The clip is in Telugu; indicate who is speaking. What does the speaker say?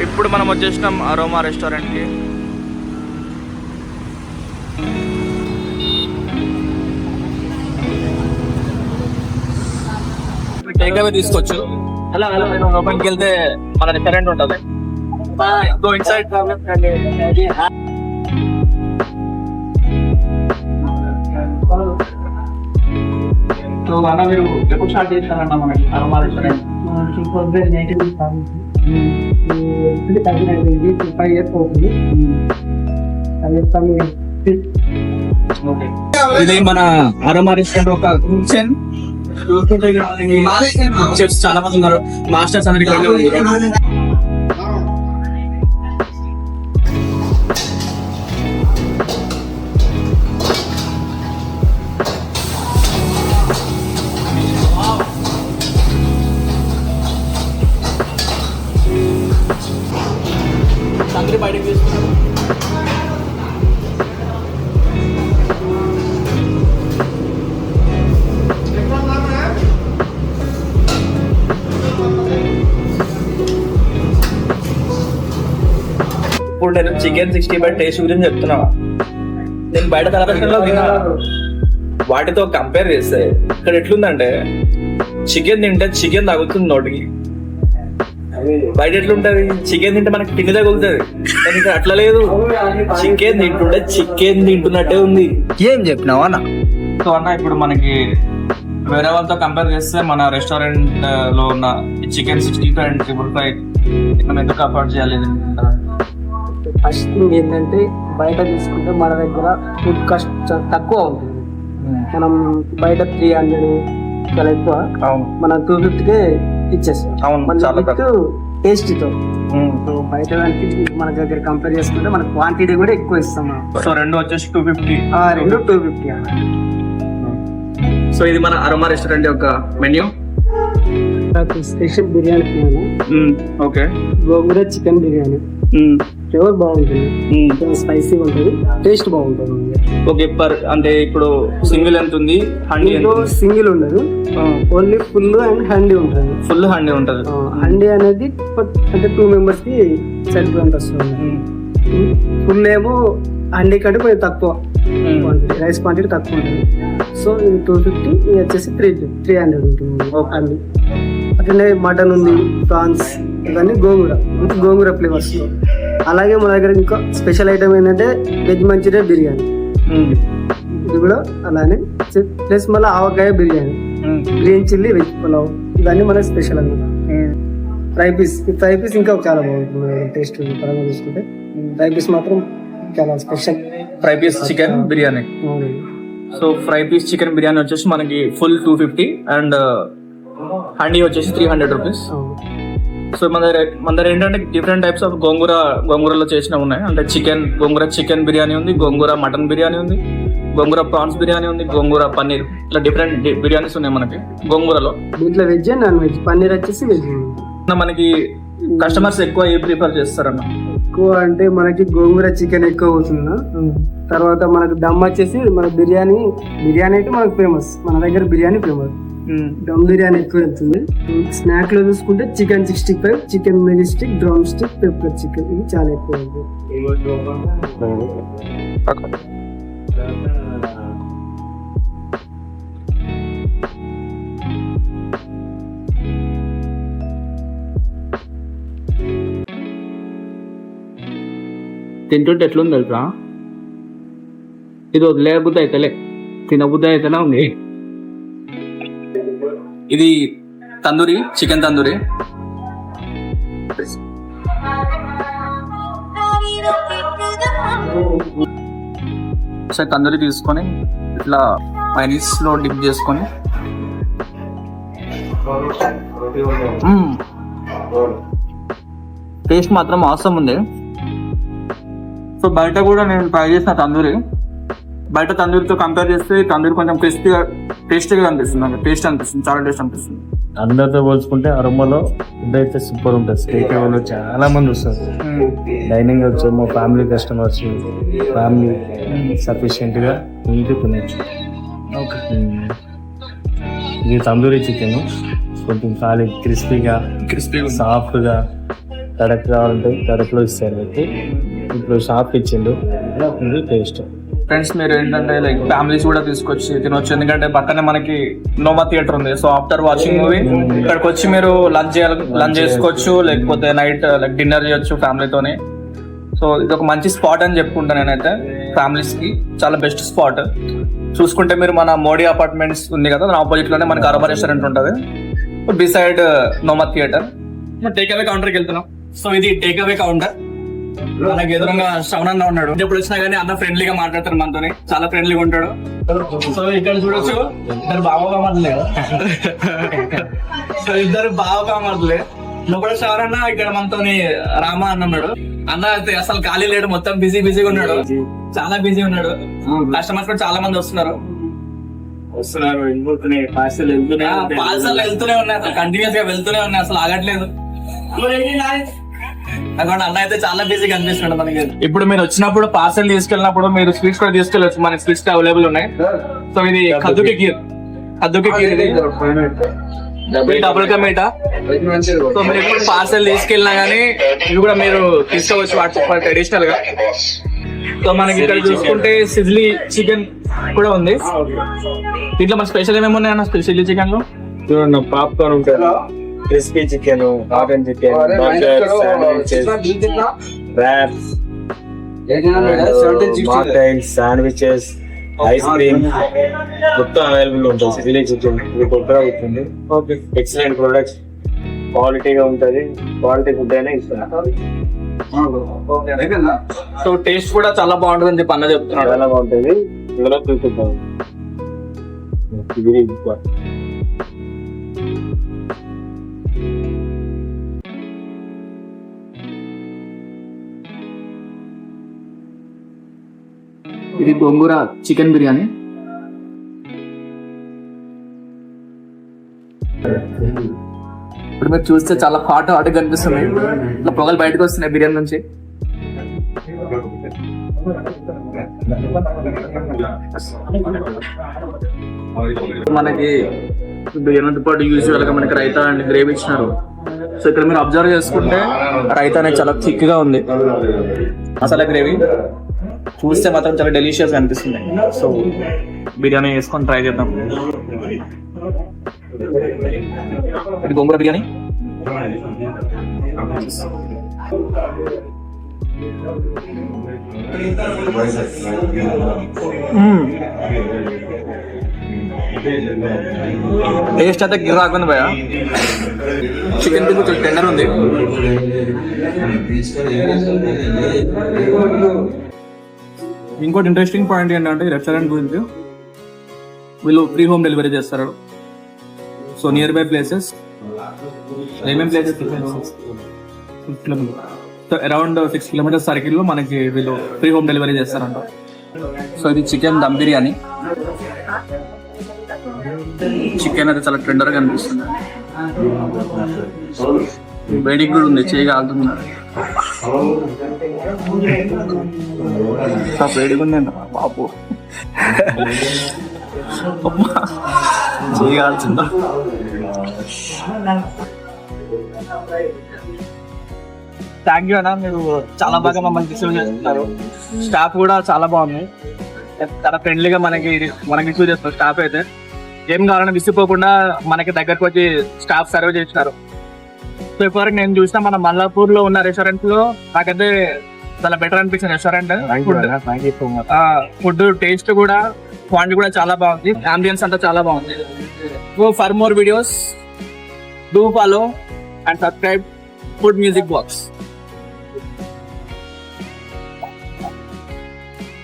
Speaker 1: ఇప్పుడు మనం వచ్చేసినాం అరోమా రెస్టారెంట్కి. టేక్ అవే తీసుకోవచ్చు. అలా లోపలికి వెళ్తే మన రెస్టారెంట్ ఉంటుంది. Go inside. సో అన్న మీరు ఎప్పుడు స్టార్ట్ చేస్తారన్న మనకి అరోమా రెస్టారెంట్?
Speaker 2: 5 years అవుతుంది.
Speaker 1: ఇది మన అరోమా రెస్టారెంట్ ఒక కిచెన్. చెఫ్స్ చాలా మంది ఉన్నారు, మాస్టర్స్ అందరికి అందరి బయటకు తీసుకున్నారు. ఇప్పుడు నేను చికెన్ 65 టేస్ట్ గురించి చెప్తున్నా. నేను బయట తలపెట్టడంలో తిన్నా, వాటితో కంపేర్ చేస్తే ఇక్కడ ఎట్లుందంటే చికెన్ తింటే చికెన్ తగ్గుతుంది నోటికి. బయట ఎట్లుంటది, చికెన్ తింటే మనకి పిండి తగులుతుంది, కానీ ఇక్కడ అట్లా లేదు. చికెన్ తింటుంటే చికెన్ తింటున్నట్టే ఉంది.
Speaker 2: ఏం చెప్పినావు అన్న?
Speaker 1: సో అన్న ఇప్పుడు మనకి వేరే వాళ్ళతో కంపేర్ చేస్తే మన రెస్టారెంట్ లో ఉన్న చికెన్ 65 అండ్ 555 మనం ఎందుకు అఫోర్డ్ చేయాలి?
Speaker 2: ఫస్ట్ థింగ్ ఏంటంటే బయట తీసుకుంటే మన దగ్గర ఫుడ్ కాస్ట్ తక్కువ ఉంటుంది. మనం బయట 300 చాలా ఎక్కువ, మన 250కే ఇచ్చేస్తాం. టేస్ట్తో బయట మన దగ్గర కంపేర్ చేసుకుంటే మన క్వాంటిటీ కూడా ఎక్కువ ఇస్తాం.
Speaker 1: సో రెండు వచ్చేసి 250.
Speaker 2: రెండు 250 అన్న.
Speaker 1: సో ఇది మన అరోమా రెస్టారెంట్ యొక్క మెన్యూ.
Speaker 2: స్పెషల్ బిర్యానీ తిన్నాను.
Speaker 1: ఓకే.
Speaker 2: గోంగూర చికెన్ బిర్యానీ ఫ్లేవర్ బాగుంటుంది, స్పైసీగా ఉంటుంది, టేస్ట్ బాగుంటుంది.
Speaker 1: ఓకే. అంటే ఇప్పుడు సింగిల్ ఎంత ఉంది? హండీ
Speaker 2: సింగిల్ ఉండదు, ఓన్లీ ఫుల్ అండ్ హండీ ఉంటుంది.
Speaker 1: ఫుల్ హండీ ఉంటుంది.
Speaker 2: హండీ అనేది అంటే 2 members కి సరిపోయేంత వస్తుంది. ఫుల్ ఏమో హండీ కంటే కొంచెం తక్కువ క్వాంటిటీ, రైస్ క్వాంటిటీ తక్కువ ఉంటుంది. సో ఇది 250, ఇది వచ్చేసి 300 ఉంటుంది హండీ. అట్లనే మటన్ ఉంది, ప్రాన్స్, ఇవన్నీ గోంగూర ఫ్లేవర్స్. అలాగే మన దగ్గర ఇంకా స్పెషల్ ఐటమ్ ఏంటంటే వెజ్ మంచూరియా బిర్యానీ, ఇది కూడా అలానే. ప్లస్ మళ్ళీ avakaya biryani, green chilli, veg pulao, ఇవన్నీ మనకి స్పెషల్ అన్నమాట. ఫ్రై పీస్ ఇంకా చాలా బాగుంటుంది టేస్ట్ పరంగా చూసుకుంటే. ఫ్రై పీస్ మాత్రం చాలా special.
Speaker 1: Fry piece chicken biryani. So fry piece chicken biryani వచ్చేసి మనకి ఫుల్ 250 అండ్ హండీ వచ్చేసి 300 రూపీస్. సో మన దగ్గర ఏంటంటే డిఫరెంట్ టైప్స్ ఆఫ్ గోంగూరలో చేసినవి ఉన్నాయి. అంటే గోంగూర చికెన్ బిర్యానీ ఉంది, గోంగూర మటన్ బిర్యానీ ఉంది, గోంగూర ప్రాన్స్ బిర్యానీ ఉంది, గోంగూర పన్నీర్, ఇట్లా డిఫరెంట్ బిర్యానీస్ ఉన్నాయి మనకి గోంగూరలో.
Speaker 2: దీంట్లో veg and non veg. Paneer వచ్చేసి వెజ్.
Speaker 1: మనకి కస్టమర్స్ ఎక్కువ ఏ ప్రిఫర్ చేస్తారన్న?
Speaker 2: ఎక్కువ అంటే మనకి గోంగూర చికెన్ ఎక్కువ అవుతుంది. తర్వాత మనకు దమ్ వచ్చేసి మన బిర్యానీ అయితే మనకు ఫేమస్. మన దగ్గర బిర్యానీ ఫేమస్, దమ్ బిర్యానీ ఎక్కువ వెళ్తుంది. స్నాక్ లో చూసుకుంటే chicken 65, chicken Majestic, drum stick, pepper chicken, ఇది చాలా ఎక్కువ ఉంది.
Speaker 1: తింటుంటే ఎట్లుంది తెలుసా? ఇది వదిలేబుద్ధి అయితేలే, తినబుద్ధి అయితేనే ఉంది. ఇది తందూరి, చికెన్ తందూరి. ఒకసారి తందూరి తీసుకొని ఇట్లా మైనీస్ లో డిప్ చేసుకొని టేస్ట్ మాత్రం అవసరం ఉంది. సో బయట కూడా నేను ట్రై చేసిన తందూరి, బయట తందూరితో కంపేర్ చేస్తే తందూరి కొంచెం క్రిస్పీగా టేస్టీగా అనిపిస్తుంది. నాకు టేస్ట్ అనిపిస్తుంది, చాలా టేస్ట్ అనిపిస్తుంది.
Speaker 3: అందరితో పోల్చుకుంటే అరోమాలో ఫుడ్ అయితే సూపర్ ఉంటుంది. స్టేక్ అవేలో చాలా మంది వస్తారు. డైనింగ్ వచ్చేమో ఫ్యామిలీ కస్టమర్స్, ఫ్యామిలీ సఫిషియెంట్గా ఇంటి తినచ్చు. ఇది తందూరి చికెన్ కొంచెం ఖాళీ క్రిస్పీగా సాఫ్ట్గా తడక్ కావాలంటే తడక్లో ఇస్తారు పెట్టి ఇప్పుడు షాప్ ఇచ్చిండు ఇది టేస్ట్.
Speaker 1: ఫ్రెండ్స్ మీరు ఏంటంటే లైక్ ఫ్యామిలీస్ కూడా తీసుకొచ్చి తినొచ్చు, ఎందుకంటే పక్కనే మనకి నోమా థియేటర్ ఉంది. సో ఆఫ్టర్ వాచింగ్ మూవీ ఇక్కడికి వచ్చి మీరు లంచ్ చేసుకోవచ్చు, లేకపోతే నైట్ లైక్ డిన్నర్ చేయొచ్చు ఫ్యామిలీతోని. సో ఇది ఒక మంచి స్పాట్ అని చెప్పుకుంటాను నేనైతే. ఫ్యామిలీస్ కి చాలా బెస్ట్ స్పాట్. చూసుకుంటే మీరు మన మోడీ అపార్ట్మెంట్స్ ఉంది కదా, దాని ఆపోజిట్ లోనే మనకి అరబా రెస్టారెంట్ ఉంటుంది, బిసైడ్ నోమా థియేటర్. టేక్ అవే కౌంటర్కి వెళ్తున్నాం. సో ఇది టేక్ అవే కౌంటర్. మనకి ఎదురుగా శ్రవణ్ ఉన్నాడు. ఎప్పుడు వచ్చినా కానీ అన్న ఫ్రెండ్లీగా మాట్లాడతారు మనతోని, చాలా ఫ్రెండ్లీగా ఉంటాడు. సో ఇక్కడ చూడొచ్చు ఇద్దరు బావగా మాటలే కదా. సో ఇద్దరు బావగా మాటలే. లోపల శ్రవణ్ ఇక్కడ మనతోని రామ అన్న ఉన్నాడు. అన్న అయితే అసలు ఖాళీ లేడు, మొత్తం బిజీగా ఉన్నాడు, చాలా బిజీ ఉన్నాడు. కస్టమర్స్ కూడా చాలా మంది వస్తున్నారు, పార్సల్ వెళ్తూనే ఉన్నాయి, అసలు కంటిన్యూస్ గా వెళ్తూనే ఉన్నాయి, అసలు ఆగట్లేదు. అన్న అయితే చాలా బిజీగా అనిపిస్తున్నాడు మనకి. ఇప్పుడు మీరు వచ్చినప్పుడు పార్సల్ తీసుకెళ్ళినప్పుడు మీరు స్వీట్స్ కూడా తీసుకెళ్ళచ్చు, మన స్వీట్స్ అవైలబుల్ ఉన్నాయి. సో ఇది కద్దుకి కీర్ ఇది డబుల్ కా మీటా. సో మీరు ఎప్పుడు పార్సల్ తీసుకెళ్ళినా గానీ ఇవి కూడా మీరు తీసుకోవచ్చు వాటి ట్రెడిషనల్ గా. సో మనకి ఇక్కడ చూసుకుంటే సిజ్లీ చికెన్ కూడా ఉంది. దీంట్లో మన స్పెషల్ ఏమేమి ఉన్నాయి అన్న సిజ్లీ చికెన్ లో?
Speaker 3: చూడండి, పాప్కార్న్ ఉంటుంది, crispy chicken, orange chicken, wraps, mocktails, sandwiches, ice cream మొత్తం అవైలబుల్ ఉంటుంది. సిజిలీ చికెన్ ఇది కొత్తగా వచ్చింది. ఎక్సలెంట్ ప్రొడక్ట్స్, క్వాలిటీగా ఉంటుంది, క్వాలిటీ ఫుడ్ అయినా ఇస్తున్నారు.
Speaker 1: సో టేస్ట్ కూడా చాలా బాగుంటుంది అని చెప్పి అన్న చెప్తున్నాడు.
Speaker 3: చాలా బాగుంటుంది. ఇందులో చూపిద్దాం.
Speaker 1: ఇది గోంగూర చికెన్ బిర్యానీ. ఇప్పుడు మీరు చూస్తే చాలా హాట్ కనిపిస్తుంది, ఇట్లా పొగలు బయటకు వస్తున్నాయి బిర్యానీ నుంచి. మనకి బిర్యానీతో పాటు యూజువల్ గా మనకి రైతా అండ్ గ్రేవీ ఇచ్చినారు. సో ఇక్కడ మీరు అబ్జర్వ్ చేసుకుంటే రైతా అనేది చాలా థిక్ గా ఉంది, మసాలా గ్రేవీ చూస్తే మాత్రం చాలా డెలిషియస్ అనిపిస్తుంది. సో బిర్యానీ వేసుకొని ట్రై చేద్దాం. ఇది గోంగూర బిర్యానీ. టేస్ట్ అయితే గిరాకుంది భయ. చికెన్ కి కొంచెం టెండర్ ఉంది. ఇంకోటి ఇంట్రెస్టింగ్ పాయింట్ ఏంటంటే రెస్టారెంట్ గురించి వీళ్ళు ఫ్రీ హోమ్ డెలివరీ చేస్తారు. సో నియర్ బై ప్లేసెస్ ఏమేమి ప్లేసెస్ సో అరౌండ్ 6 కిలోమీటర్స్ సర్కిల్లో మనకి వీళ్ళు ఫ్రీ హోమ్ డెలివరీ చేస్తారంట. సో ఇది చికెన్ దమ్ బిర్యానీ. చికెన్ అయితే చాలా టెండర్గా అనిపిస్తుంది, వేడికి కూడా ఉంది, చేయగా ఆగుతుంది. వేడిగా ఉంది బాబు, చేయగాల్సిందా. థ్యాంక్ యూ అన్న, మీరు చాలా బాగా మమ్మల్ని రిసీవ్ చేస్తున్నారు. స్టాఫ్ కూడా చాలా బాగుంది, చాలా ఫ్రెండ్లీగా మనకి రిసీవ్ చేస్తున్నారు. స్టాఫ్ అయితే ఏం కావాలని విసిపోకుండా మనకి దగ్గరకు వచ్చి స్టాఫ్ సర్వ్ చేస్తున్నారు. సో ఇప్పటివరకు నేను చూసిన మన మల్లాపూర్ లో ఉన్న రెస్టారెంట్ లో నాకైతే చాలా బెటర్ అనిపించిన రెస్టారెంట్. ఫుడ్ టేస్ట్ కూడా, క్వాంటిటీ కూడా చాలా బాగుంది, అంబియన్స్ అంతా చాలా బాగుంది. So for more videos do follow and subscribe food music box.